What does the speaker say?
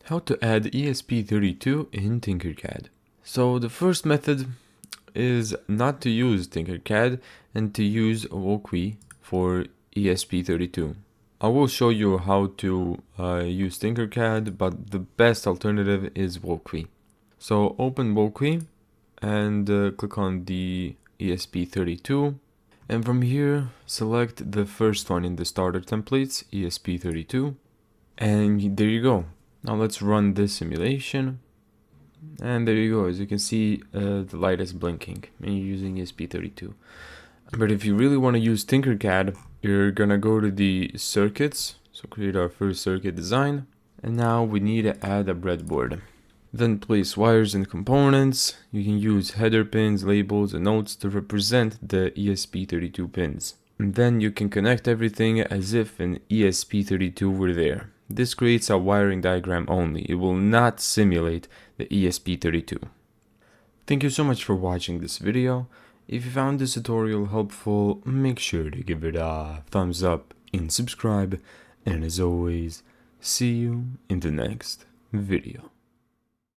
How to add ESP32 in Tinkercad. So the first method is not to use Tinkercad and to use Wokwi for ESP32. I will show you how to use Tinkercad, but the best alternative is Wokwi. So open Wokwi and click on the ESP32, and from here select the first one in the starter templates, ESP32, and there you go. Now let's run this simulation, and there you go. As you can see, the light is blinking and you're using ESP32. But if you really want to use Tinkercad, you're gonna go to the circuits, so create our first circuit design, and now we need to add a breadboard. Then place wires and components. You can use header pins, labels, and nodes to represent the ESP32 pins. And then you can connect everything as if an ESP32 were there. This creates a wiring diagram only. It will not simulate the ESP32. Thank you so much for watching this video. If you found this tutorial helpful, make sure to give it a thumbs up and subscribe. And as always, see you in the next video.